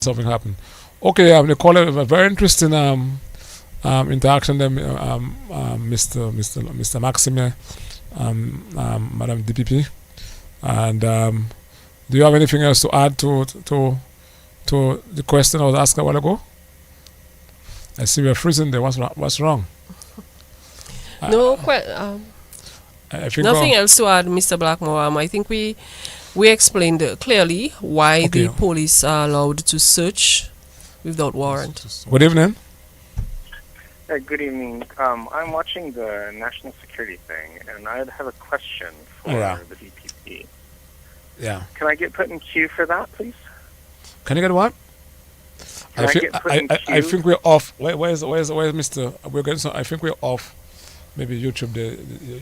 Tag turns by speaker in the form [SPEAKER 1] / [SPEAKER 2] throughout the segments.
[SPEAKER 1] something happened. Okay, they call it a very interesting interaction there, Mr. Maxime, Madam DPP. And do you have anything else to add to the question I was asked a while ago? I see we're freezing there. What's wrong?
[SPEAKER 2] No,
[SPEAKER 1] I think
[SPEAKER 2] nothing else to add, Mr. Blackmore. I think we explained clearly why
[SPEAKER 1] Okay.
[SPEAKER 2] the police are allowed to search without warrant.
[SPEAKER 1] Good evening.
[SPEAKER 3] Good evening. I'm watching the national security thing, and I have a question for
[SPEAKER 1] Yeah.
[SPEAKER 3] the DPP.
[SPEAKER 1] Yeah.
[SPEAKER 3] Can I get put in queue for that, please?
[SPEAKER 1] Can you get what?
[SPEAKER 3] Can I get put in
[SPEAKER 1] I
[SPEAKER 3] queue?
[SPEAKER 1] think we're off. Where's Mr. We're getting some. I think we're off. Maybe YouTube.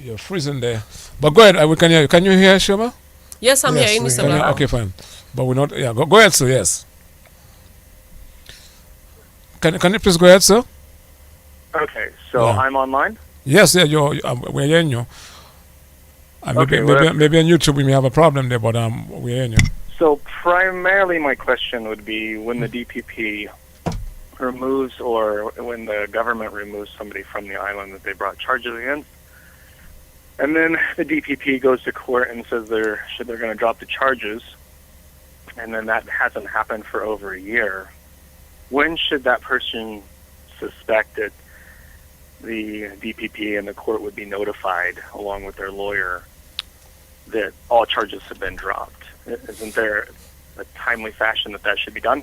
[SPEAKER 1] You're freezing there. But go ahead. We can hear you. Can you hear Shoma?
[SPEAKER 2] Yes, I'm hearing
[SPEAKER 1] we
[SPEAKER 2] Mr.
[SPEAKER 1] can hear-
[SPEAKER 2] Blackmore.
[SPEAKER 1] Okay, fine. But we're not. Yeah. Go ahead, sir. Yes. Can you please go ahead, sir?
[SPEAKER 3] Okay, so
[SPEAKER 1] Yeah.
[SPEAKER 3] I'm online?
[SPEAKER 1] Yes. Yeah. We're hearing you.
[SPEAKER 3] Okay, well,
[SPEAKER 1] maybe on YouTube we may have a problem there, but we're hearing you.
[SPEAKER 3] So primarily my question would be when the DPP removes or when the government removes somebody from the island that they brought charges against, and then the DPP goes to court and says they're going to drop the charges, and then that hasn't happened for over a year, when should that person suspect that the DPP and the court would be notified along with their lawyer that all charges have been dropped? Isn't there a timely fashion that should be done?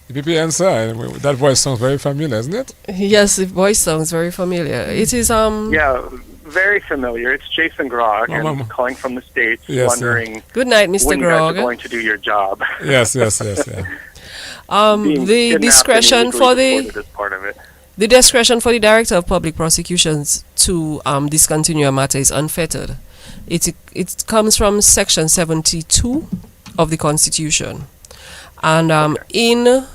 [SPEAKER 1] The PP answer. That voice sounds very familiar, isn't it?
[SPEAKER 2] Yes, the voice sounds very familiar. It is
[SPEAKER 3] Yeah, very familiar. It's Jason Grog, and
[SPEAKER 1] Mama.
[SPEAKER 3] calling from the States,
[SPEAKER 1] Yes,
[SPEAKER 3] wondering
[SPEAKER 2] Good night, Mr.
[SPEAKER 3] when you guys are
[SPEAKER 2] Grog.
[SPEAKER 3] going to do your job.
[SPEAKER 1] Yes. Yeah.
[SPEAKER 3] Being
[SPEAKER 2] The
[SPEAKER 3] kidnapped
[SPEAKER 2] discretion
[SPEAKER 3] and
[SPEAKER 2] for
[SPEAKER 3] illegally
[SPEAKER 2] the
[SPEAKER 3] deported is part of it.
[SPEAKER 2] discretion for the Director of Public Prosecutions to discontinue a matter is unfettered. It comes from Section 72 of the Constitution, and in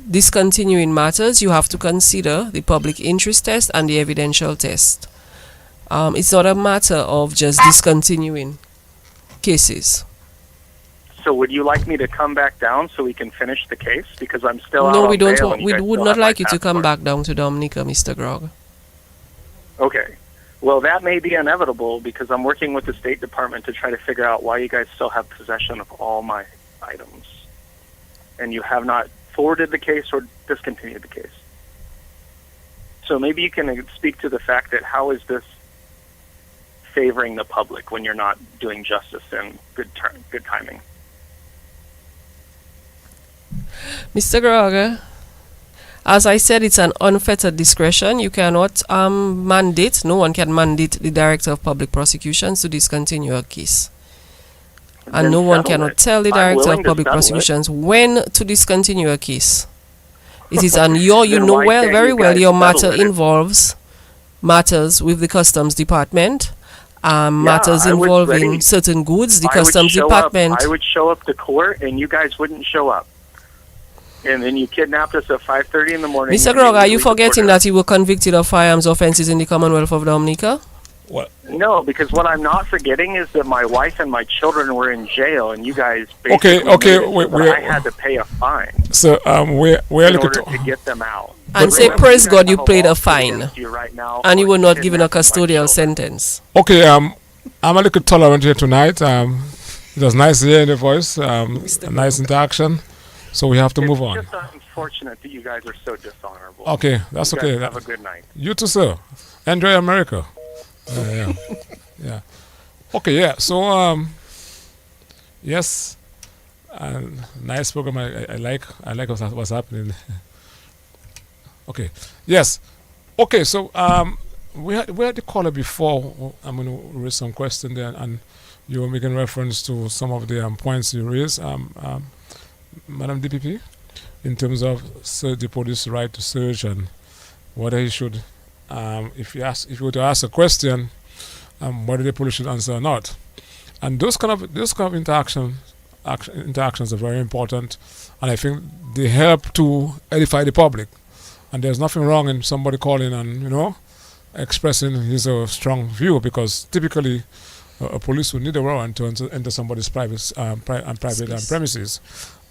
[SPEAKER 2] discontinuing matters, you have to consider the public interest test and the evidential test. It's not a matter of just discontinuing cases.
[SPEAKER 3] So would you like me to come back down so we can finish the case? Because I'm still out
[SPEAKER 2] No,
[SPEAKER 3] on
[SPEAKER 2] we don't.
[SPEAKER 3] bail
[SPEAKER 2] Want,
[SPEAKER 3] and you
[SPEAKER 2] we
[SPEAKER 3] guys
[SPEAKER 2] would
[SPEAKER 3] still
[SPEAKER 2] not
[SPEAKER 3] have my
[SPEAKER 2] like you to come
[SPEAKER 3] passport.
[SPEAKER 2] back down to Dominica, Mr. Grog.
[SPEAKER 3] Okay. Well, that may be inevitable because I'm working with the State Department to try to figure out why you guys still have possession of all my items. And you have not forwarded the case or discontinued the case. So maybe you can speak to the fact that how is this favoring the public when you're not doing justice and good timing?
[SPEAKER 2] Mr. Grog, as I said, it's an unfettered discretion. You cannot mandate, no one can mandate the Director of Public Prosecutions to discontinue a case. And
[SPEAKER 3] Then
[SPEAKER 2] no one
[SPEAKER 3] settle
[SPEAKER 2] cannot
[SPEAKER 3] it.
[SPEAKER 2] tell the
[SPEAKER 3] I'm
[SPEAKER 2] Director
[SPEAKER 3] willing
[SPEAKER 2] of
[SPEAKER 3] to
[SPEAKER 2] Public
[SPEAKER 3] settle it.
[SPEAKER 2] Prosecutions when to discontinue a case. It is on you
[SPEAKER 3] Then
[SPEAKER 2] know
[SPEAKER 3] why
[SPEAKER 2] well,
[SPEAKER 3] can't
[SPEAKER 2] very
[SPEAKER 3] you
[SPEAKER 2] well,
[SPEAKER 3] guys
[SPEAKER 2] your
[SPEAKER 3] settle
[SPEAKER 2] matter
[SPEAKER 3] it?
[SPEAKER 2] involves matters with the Customs Department, matters
[SPEAKER 3] I was
[SPEAKER 2] involving
[SPEAKER 3] ready.
[SPEAKER 2] certain goods, the
[SPEAKER 3] I would
[SPEAKER 2] Customs
[SPEAKER 3] show
[SPEAKER 2] Department.
[SPEAKER 3] I would show up to court and you guys wouldn't show up. And then you kidnapped us at 5:30 in the morning.
[SPEAKER 2] Mr.
[SPEAKER 3] and
[SPEAKER 2] Grog, are you
[SPEAKER 3] illegally
[SPEAKER 2] forgetting
[SPEAKER 3] deported
[SPEAKER 2] that you were convicted of firearms offenses in the Commonwealth of Dominica?
[SPEAKER 1] What?
[SPEAKER 3] us. No, because what I'm not forgetting is that my wife and my children were in jail, and you guys basically
[SPEAKER 1] Okay,
[SPEAKER 3] made it so that I had to pay a fine
[SPEAKER 1] So we're
[SPEAKER 3] in
[SPEAKER 1] looking
[SPEAKER 3] order
[SPEAKER 1] to.
[SPEAKER 3] to get them out.
[SPEAKER 2] And
[SPEAKER 3] But
[SPEAKER 2] say,
[SPEAKER 3] remember,
[SPEAKER 2] praise
[SPEAKER 3] you guys
[SPEAKER 2] God, you
[SPEAKER 3] have a
[SPEAKER 2] paid a
[SPEAKER 3] lawsuit
[SPEAKER 2] fine.
[SPEAKER 3] against you right now
[SPEAKER 2] And you
[SPEAKER 3] for
[SPEAKER 2] were not given a
[SPEAKER 3] kidnapping my
[SPEAKER 2] custodial
[SPEAKER 3] children.
[SPEAKER 2] sentence.
[SPEAKER 1] Okay, I'm a little tolerant here tonight. It was nice hearing the voice. A nice interaction. So we have to move on.
[SPEAKER 3] It's just unfortunate that you guys are so dishonorable.
[SPEAKER 1] Okay, that's
[SPEAKER 3] You
[SPEAKER 1] okay.
[SPEAKER 3] guys have a good night.
[SPEAKER 1] You too, sir. Enjoy America. Yeah. Yeah. Okay, yeah. So yes, nice program. I like what's happening. Okay. Yes. Okay. So we had the caller before. I'm going to raise some question there, and you were making reference to some of the points you raised, Madam DPP, in terms of the police right to search and whether he should, if you were to ask a question, whether the police should answer or not. And those kind of interactions are very important, and I think they help to edify the public. And there's nothing wrong in somebody calling and expressing his strong view, because typically a police would need a warrant to enter somebody's private
[SPEAKER 2] Space.
[SPEAKER 1] premises,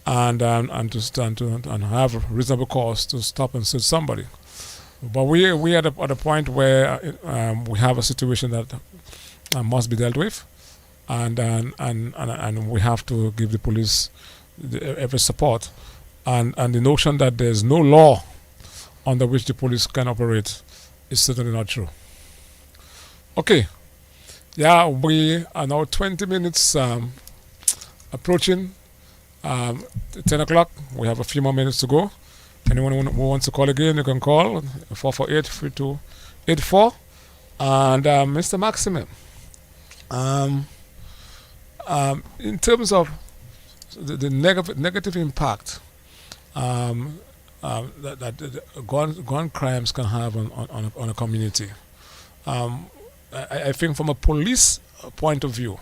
[SPEAKER 1] and and have reasonable cause to stop and search somebody. But we at a point where we have a situation that must be dealt with, and we have to give the police every support, and the notion that there's no law under which the police can operate is certainly not true. Okay, yeah, we are now 20 minutes approaching 10 o'clock. We have a few more minutes to go. Anyone who wants to call again, you can call 448-3284. And Mr. Maximum, um, in terms of the negative impact that the gun crimes can have on a community, I think from a police point of view,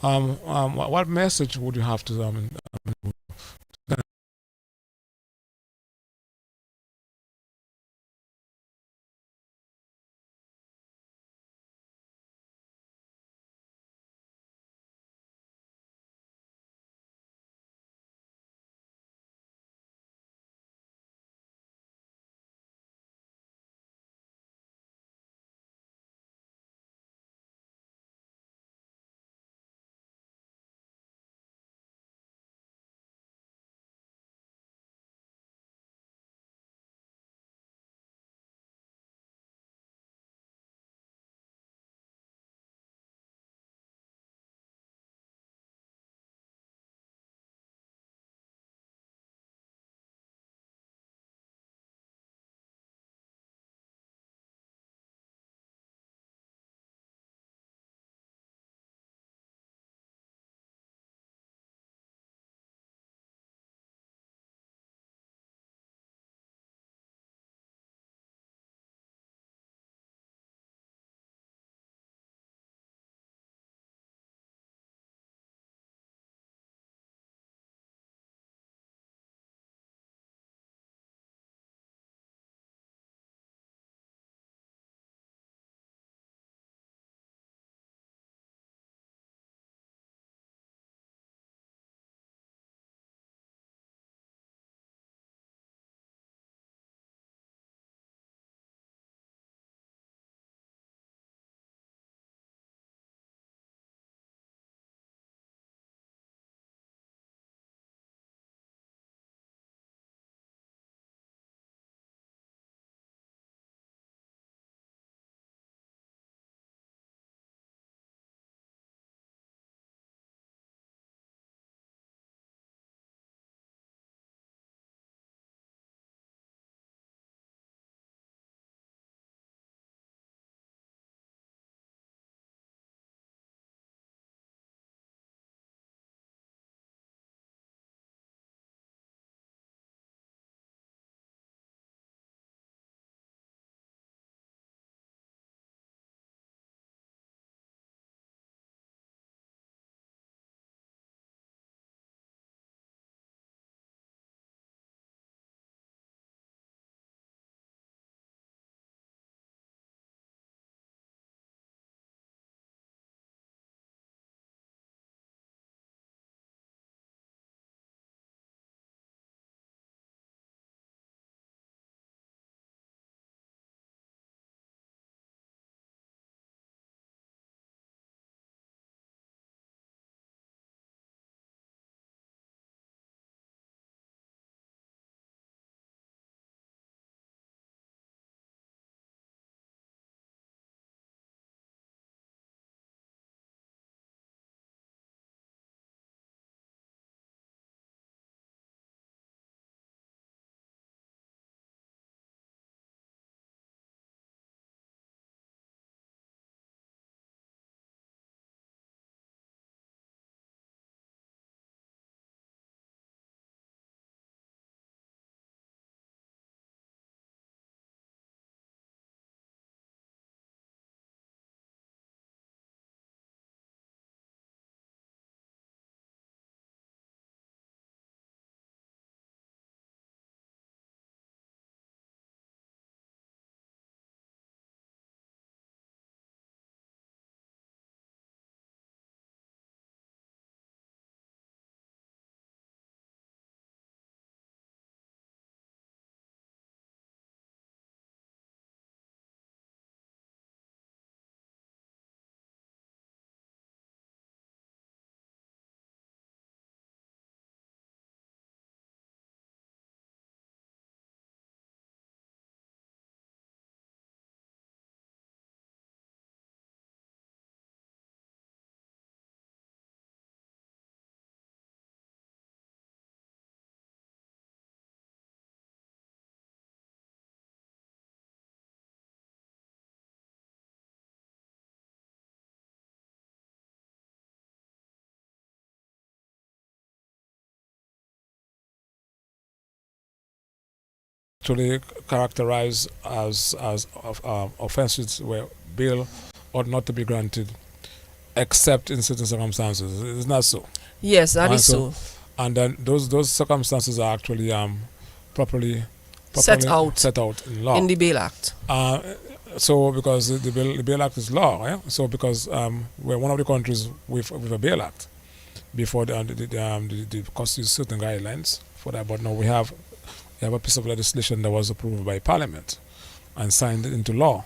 [SPEAKER 1] what message would you have to them? actually characterized as offenses where bail ought not to be granted except in certain circumstances. It's not so.
[SPEAKER 2] Yes, that
[SPEAKER 1] And
[SPEAKER 2] is so.
[SPEAKER 1] And then those circumstances are actually properly
[SPEAKER 2] Set out
[SPEAKER 1] set out in law.
[SPEAKER 2] in the Bail Act.
[SPEAKER 1] So because the Bail Act is law, so because we're one of the countries with a Bail Act before the constitutes certain guidelines for that, but now we have a piece of legislation that was approved by Parliament and signed into law.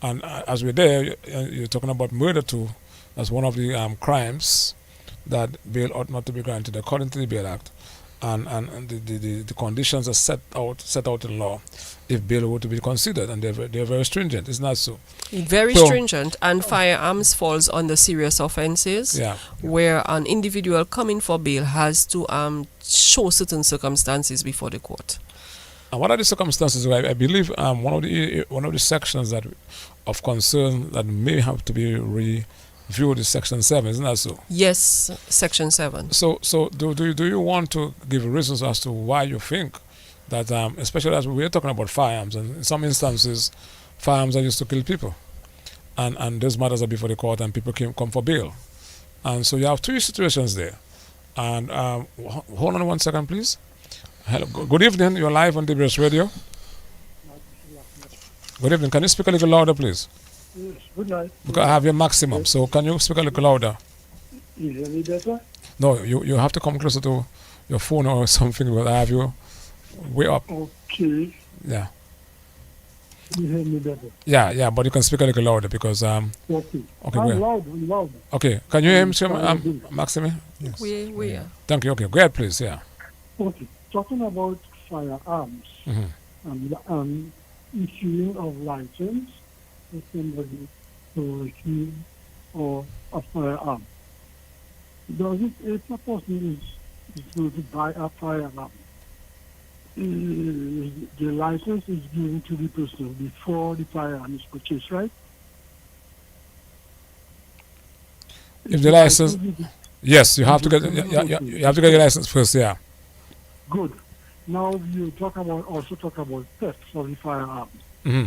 [SPEAKER 1] And as we're there, you're talking about murder too. That's one of the crimes that bail ought not to be granted according to the Bail Act, and the conditions are set out in law if bail were to be considered, and they're very stringent. It's not so.
[SPEAKER 2] Very
[SPEAKER 1] So-
[SPEAKER 2] stringent, and firearms falls under serious offenses,
[SPEAKER 1] Yeah.
[SPEAKER 2] where an individual coming for bail has to show certain circumstances before the court.
[SPEAKER 1] And what are the circumstances? I believe one of the sections that of concern that may have to be reviewed is Section 7, isn't that so?
[SPEAKER 2] Yes, Section 7.
[SPEAKER 1] So do you want to give reasons as to why you think that, especially as we're talking about firearms, and in some instances, firearms are used to kill people, and those matters are before the court, and people come for bail, and so you have two situations there. And hold on 1 second, please. Hello, good evening. You're live on DBS Radio. Good evening. Can you speak a little louder, please?
[SPEAKER 4] Yes, good night.
[SPEAKER 1] Because I have your maximum, so can you speak a little louder?
[SPEAKER 4] You hear me better?
[SPEAKER 1] No, you have to come closer to your phone or something, but I have you way up.
[SPEAKER 4] Okay.
[SPEAKER 1] Yeah.
[SPEAKER 4] You hear me better?
[SPEAKER 1] Yeah, but you can speak a little louder because
[SPEAKER 4] Okay.
[SPEAKER 1] okay,
[SPEAKER 4] I'm
[SPEAKER 1] great.
[SPEAKER 4] loud.
[SPEAKER 1] Okay, can you hear me, Maxime? Yes.
[SPEAKER 2] We
[SPEAKER 1] Thank you. Okay, go ahead, please. Yeah.
[SPEAKER 4] Okay. Talking about firearms
[SPEAKER 1] Mhm.
[SPEAKER 4] and issuing of license for somebody to receive or a firearm. Does it, if a person is going to buy a firearm, the license is given to the person before the firearm is purchased, right?
[SPEAKER 1] If the license, yes, you have to get you have to get your license first. Yeah.
[SPEAKER 4] Good. Now you also talk about theft of the firearm.
[SPEAKER 1] Hmm.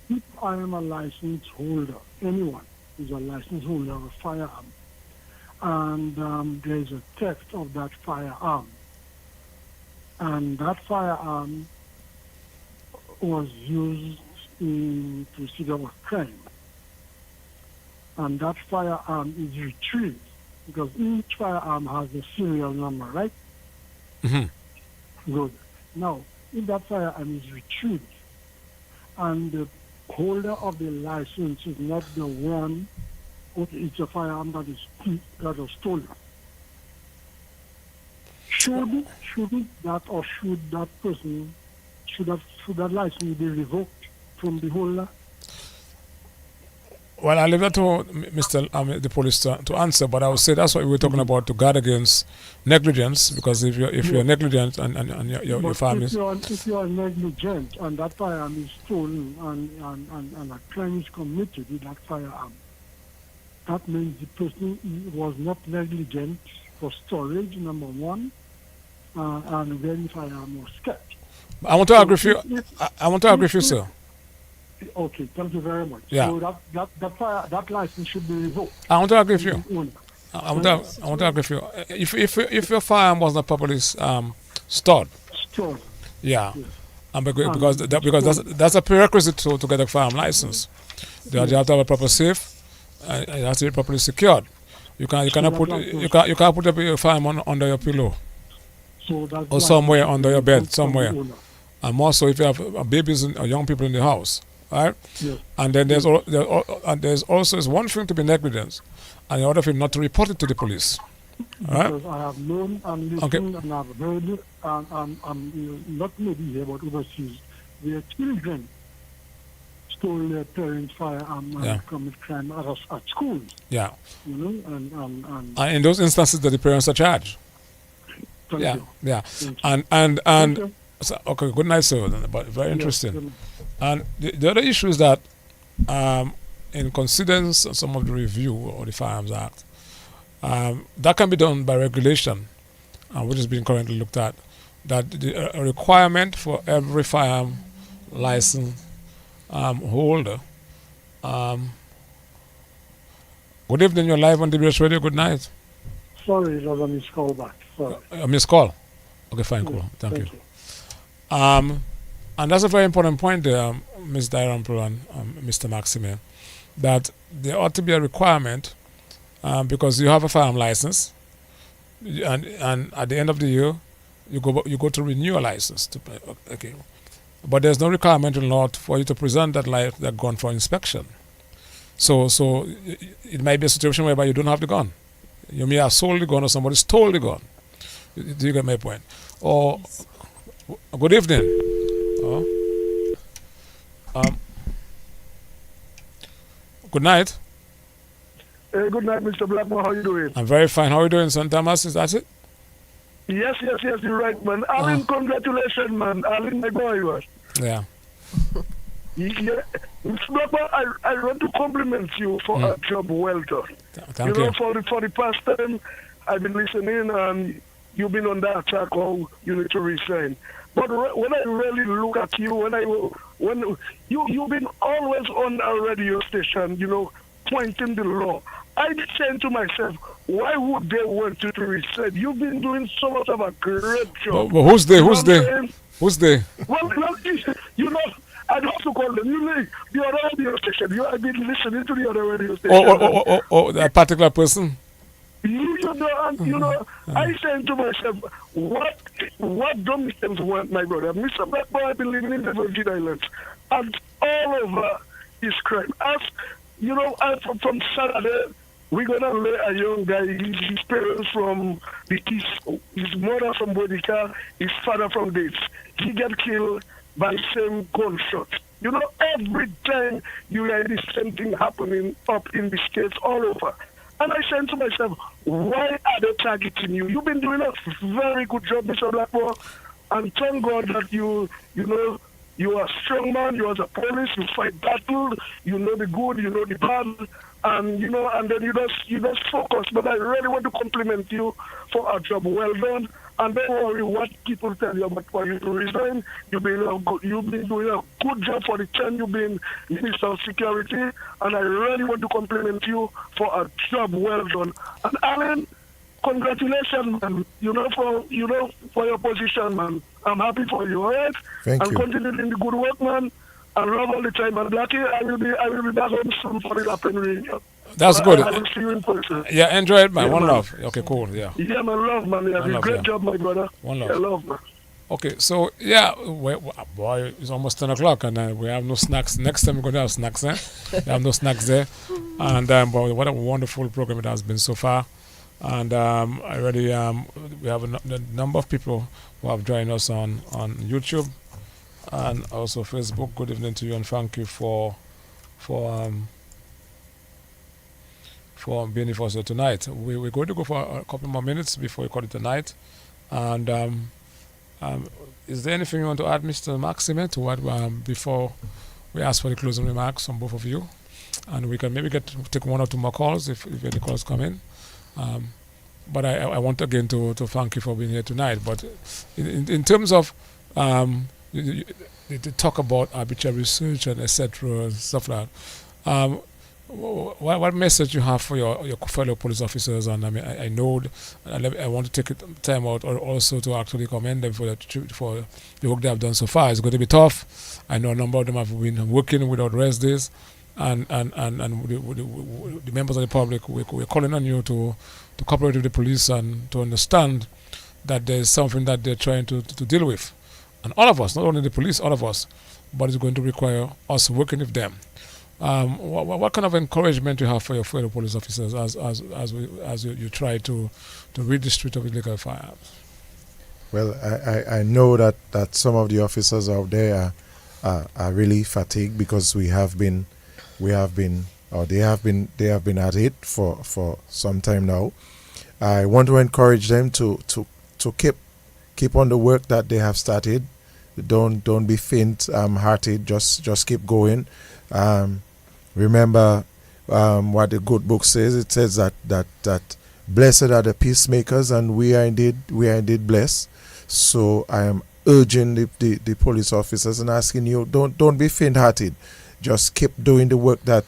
[SPEAKER 4] If I am a license holder, anyone is a license holder of a firearm, and there is a theft of that firearm, and that firearm was used in pursuit of a crime, and that firearm is retrieved, because each firearm has a serial number, right?
[SPEAKER 1] Hmm.
[SPEAKER 4] Good. Now, if that firearm is retrieved, and the holder of the license is not the one, okay, it's a firearm that was stolen. Should that license be revoked from the holder?
[SPEAKER 1] Well, I leave that to Mr. The police to answer, but I would say that's what we were talking about, to guard against negligence, because if you're negligent and your family.
[SPEAKER 4] If you are negligent and that firearm is stolen and a crime is committed with that firearm, that means the person was not negligent for storage, number one, and when the firearm was kept.
[SPEAKER 1] I want to agree with you. I want to agree with you, sir.
[SPEAKER 4] Okay, thank you very much.
[SPEAKER 1] Yeah.
[SPEAKER 4] So that license should be revoked.
[SPEAKER 1] I want to agree with you.
[SPEAKER 4] Owner.
[SPEAKER 1] I want to agree with you. If your firearm was not properly stored,
[SPEAKER 4] Stored.
[SPEAKER 1] yeah,
[SPEAKER 4] Yes.
[SPEAKER 1] and because that's a prerequisite to get a firearm license. You have to have a proper safe. It has to be properly secured. You cannot put your firearm under your pillow
[SPEAKER 4] So that
[SPEAKER 1] or somewhere under your bed,
[SPEAKER 4] license comes from the
[SPEAKER 1] somewhere.
[SPEAKER 4] owner.
[SPEAKER 1] And also if you have babies or young people in the house, right?
[SPEAKER 4] Yes.
[SPEAKER 1] And then there's also is one thing to be negligent, and the other thing not to report it to the police. All right?
[SPEAKER 4] Because I have known and listened and I've heard, and not maybe here but overseas, where children stole their parents' firearm and
[SPEAKER 1] Yeah.
[SPEAKER 4] commit crime at schools,
[SPEAKER 1] Yeah.
[SPEAKER 4] you know, and
[SPEAKER 1] And in those instances, that the parents are charged.
[SPEAKER 4] thank
[SPEAKER 1] Yeah.
[SPEAKER 4] you.
[SPEAKER 1] Yeah.
[SPEAKER 4] Thank you.
[SPEAKER 1] And
[SPEAKER 4] Thank you.
[SPEAKER 1] so, okay. Good night, sir. But very interesting.
[SPEAKER 4] Yes,
[SPEAKER 1] And the other issue is that, in considering some of the review of the Firearms Act, that can be done by regulation, which is being currently looked at. that a requirement for every firearm license holder. Um, Good evening, you're live on DBS Radio. Good night.
[SPEAKER 4] Sorry, it was a missed call back. Sorry.
[SPEAKER 1] A missed call. Okay, fine, cool. Thank you. And that's a very important point there, Ms. Dirampro and Mr. Maxime, that there ought to be a requirement because you have a firearm license, and at the end of the year, you go to renew a license. Okay, but there's no requirement in law for you to present that gun for inspection. So it might be a situation whereby you don't have the gun. You may have sold the gun or somebody stole the gun. Do you get my point? Or good evening. Good night.
[SPEAKER 4] Good night, Mr. Blackmore. How are you doing?
[SPEAKER 1] I'm very fine. How are you doing, St. Thomas? Is that it?
[SPEAKER 4] Yes, you're right, man. Alan, congratulations, man. Alan, my boy, was.
[SPEAKER 1] Yeah.
[SPEAKER 4] Yeah. Mr. Blackmore, I want to compliment you for a job well done.
[SPEAKER 1] Thank you.
[SPEAKER 4] For the past time, I've been listening, and you've been on that track how you need to resign. But when I really look at you, when you've been always on a radio station, pointing the law, I'm saying to myself, why would they want you to resign? You've been doing so much of a great job.
[SPEAKER 1] But who's they? Who's they?
[SPEAKER 4] Well, I don't have to call them. The other radio station. I've been listening to the other radio station.
[SPEAKER 1] Oh, that particular person?
[SPEAKER 4] I saying to myself, what Dominicans want, my brother? Mr. Blackmore, I've been living in the Virgin Islands, and all over is crime. From Saturday, we're gonna lay a young guy. His parents from the east, his mother from Bodica, his father from Dates. He get killed by same gunshot. Every time you hear the same thing happening up in the states all over. And I said to myself, why are they targeting you? You've been doing a very good job, Mr. Blackmore. And thank God that you are a strong man, you are a police, you fight battle, you know the good, you know the bad, and then you just focus. But I really want to compliment you for a job well done. And don't worry what people tell you about why you to resign. You've been doing a good job for the time you've been Minister of Security, and I really want to compliment you for a job well done. And Alan, congratulations, man. For your position, man. I'm happy for you, all right?
[SPEAKER 5] Thank you.
[SPEAKER 4] And continue in the good work, man. I love all the time. And Blackie, I will be back home soon for the Latin reunion.
[SPEAKER 1] That's good.
[SPEAKER 4] I will see you in person.
[SPEAKER 1] Yeah, enjoy it, man.
[SPEAKER 4] Yeah,
[SPEAKER 1] One
[SPEAKER 4] man.
[SPEAKER 1] love. Okay, cool. Yeah.
[SPEAKER 4] Yeah, man. Love, man. Yeah,
[SPEAKER 1] One love,
[SPEAKER 4] great
[SPEAKER 1] yeah.
[SPEAKER 4] job, my brother.
[SPEAKER 1] One love.
[SPEAKER 4] Yeah, love, man.
[SPEAKER 1] Okay, so yeah, boy, it's almost 10 o'clock and we have no snacks. Next time we're going to have snacks, eh? We have no snacks there. And but what a wonderful program it has been so far. And I already we have a number of people who have joined us on YouTube and also Facebook. Good evening to you and thank you for being with us here tonight. We're going to go for a couple more minutes before we call it a night. And is there anything you want to add, Mr. Maxime, to what before we ask for the closing remarks from both of you? And we can maybe take one or two more calls if any calls come in. But I want again to thank you for being here tonight. But in terms of the talk about arbitrary research and etc. and stuff like that, what message you have for your fellow police officers? And I mean, I know I want to take time out or also to actually commend them for the work they have done so far. It's going to be tough. I know a number of them have been working without rest days, and the members of the public, we're calling on you to cooperate with the police and to understand that there's something that they're trying to deal with, and all of us, not only the police, all of us, but it's going to require us working with them. What kind of encouragement you have for your fellow police officers as you try to rid the street of illegal firearms?
[SPEAKER 5] Well, I know that some of the officers out there are really fatigued because they have been at it for some time now. I want to encourage them to keep on the work that they have started. Don't be faint hearted. Just keep going. Remember what the good book says. It says that blessed are the peacemakers, and we are indeed blessed. So I am urging the police officers and asking you, don't be faint-hearted. Just keep doing the work that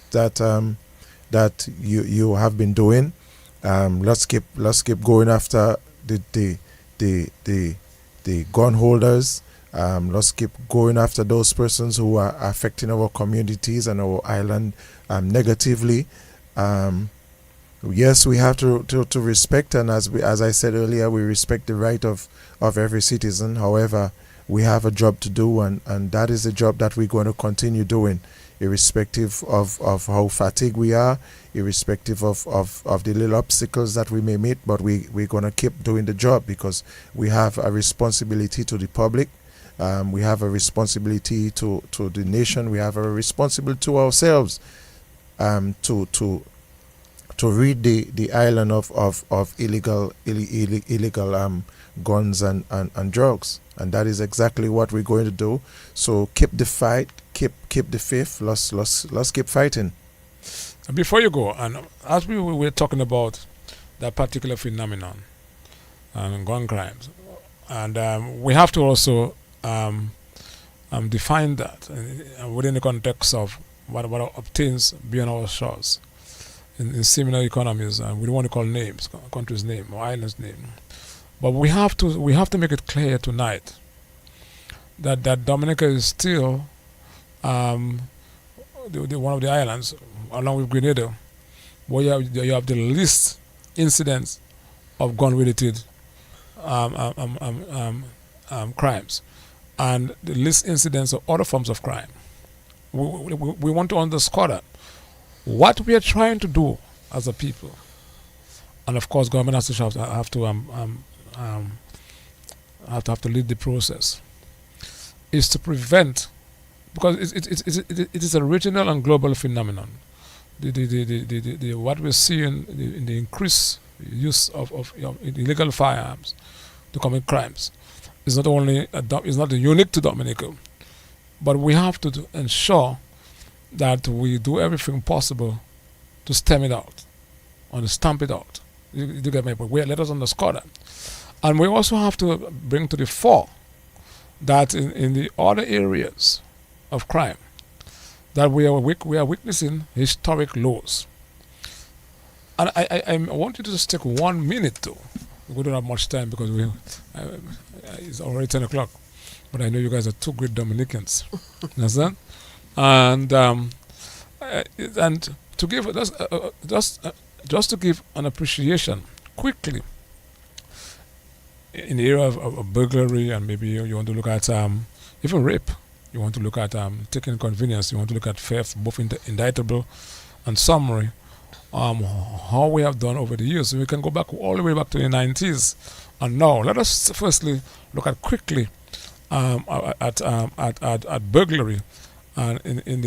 [SPEAKER 5] you have been doing. Let's keep going after the gun holders. Let's keep going after those persons who are affecting our communities and our island negatively. Yes, we have to respect, and as I said earlier, we respect the right of every citizen. However, we have a job to do, and that is a job that we're going to continue doing, irrespective of how fatigued we are, irrespective of the little obstacles that we may meet. But we're going to keep doing the job because we have a responsibility to the public. We have a responsibility to the nation. We have a responsibility to ourselves to rid the island of illegal guns and drugs, and that is exactly what we're going to do. So keep the fight, keep the faith. Let's keep fighting.
[SPEAKER 1] Before you go, and as we were talking about that particular phenomenon, gun crimes, and we have to also define that within the context of what obtains beyond our shores in similar economies, and we don't want to call names, country's name or island's name, but we have to make it clear tonight that Dominica is still one of the islands, along with Grenada, where you have the least incidents of gun-related crimes, and the least incidents of other forms of crime. We want to underscore that. What we are trying to do as a people, and of course, government has to have to lead the process, is to prevent, because it is a regional and global phenomenon. What we're seeing in the increased use of illegal firearms to commit crimes is not unique to Dominica, but we have to ensure that we do everything possible to stem it out, or to stamp it out. You get my point? Let us underscore that. And we also have to bring to the fore that in the other areas of crime, that we are witnessing historic lows. And I want you to just take 1 minute though. We don't have much time because it's already 10 o'clock. But I know you guys are two great Dominicans. Understand? And to give just to give an appreciation quickly in the area of burglary, and maybe you want to look at even rape, you want to look at taking convenience, you want to look at theft, both indictable and summary, how we have done over the years. So we can go back all the way back to the 90s, and now let us firstly look at quickly at burglary. And in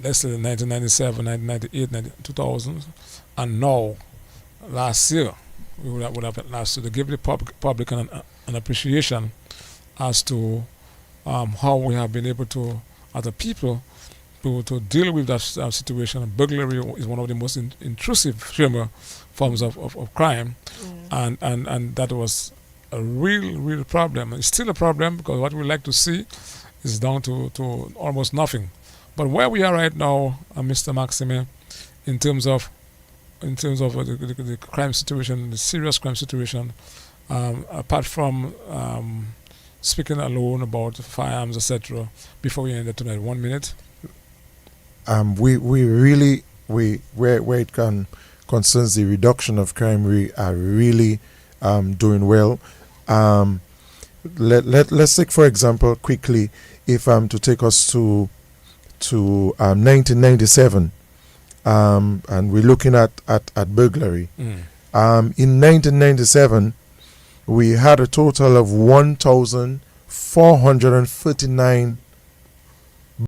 [SPEAKER 1] let's say 1997, 1998, 2000, and now last year, we would have last year to give the public an appreciation as to how we have been able to, as a people, to deal with that situation. Burglary is one of the most intrusive forms of crime, and that was a real problem. It's still a problem because what we like to see is down to almost nothing. But where we are right now, Mr. Maxime, in terms of the crime situation, the serious crime situation, apart from speaking alone about firearms, etc., before we end it tonight, 1 minute.
[SPEAKER 5] We really where it concerns the reduction of crime, we are really doing well. Let's take, for example, quickly, if to take us to 1997, and we're looking at burglary. In 1997, we had a total of 1,439